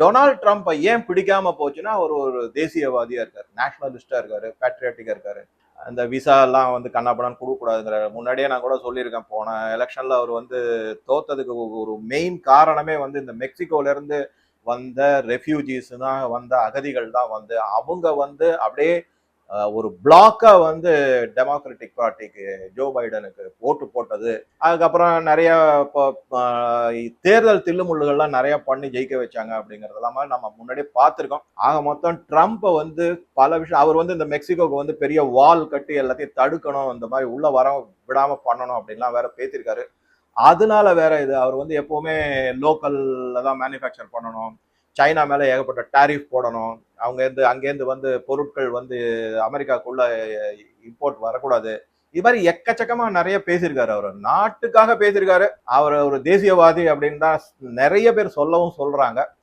Donald ட்ரம்ப்பை ஏன் பிடிக்காம போச்சுன்னா அவர் ஒரு தேசியவாதியா இருக்காரு, நேஷனலிஸ்டா இருக்காரு, பேட்ரியாட்டிக்கா இருக்காரு. அந்த விசா எல்லாம் வந்து கண்ணாப்பண்ணான்னு கொடுக்கக்கூடாதுங்கிற முன்னாடியே நான் கூட சொல்லியிருக்கேன். போன எலெக்ஷன்ல அவர் வந்து தோத்ததுக்கு ஒரு மெயின் காரணமே வந்து இந்த மெக்சிகோல இருந்து வந்த ரெஃப்யூஜிஸ் தான், வந்த அகதிகள் தான் வந்து அவங்க வந்து அப்படியே ஒரு பிளாக்கா வந்து டெமோக்ராட்டிக் பார்ட்டிக்கு ஜோ பைடனுக்கு ஓட்டு போட்டது. அதுக்கப்புறம் நிறைய தேர்தல் தில்லுமுள்ளுகள்லாம் நிறைய பண்ணி ஜெயிக்க வச்சாங்க அப்படிங்கறதெல்லாம் நம்ம முன்னாடியே பார்த்திருக்கோம். ஆக மொத்தம் ட்ரம்ப் வந்து பல விஷயம் அவர் வந்து இந்த மெக்சிகோக்கு வந்து பெரிய வால் கட்டி எல்லாத்தையும் தடுக்கணும், இந்த மாதிரி உள்ள வர விடாம பண்ணணும் அப்படின்லாம் வேற பேசியிருக்காரு. அதனால வேற இது அவர் வந்து எப்பவுமே லோக்கல்ல தான் மேனுஃபேக்சர் பண்ணணும், சைனா மேல ஏகப்பட்ட டாரிஃப் போடணும், அங்கேருந்து வந்து பொருட்கள் வந்து அமெரிக்காக்குள்ள இம்போர்ட் வரக்கூடாது. இது மாதிரி எக்கச்சக்கமா நிறைய பேசியிருக்காரு. அவர் நாட்டுக்காக பேசியிருக்காரு. அவர் ஒரு தேசியவாதி அப்படின்னு தான் நிறைய பேர் சொல்லவும் சொல்றாங்க.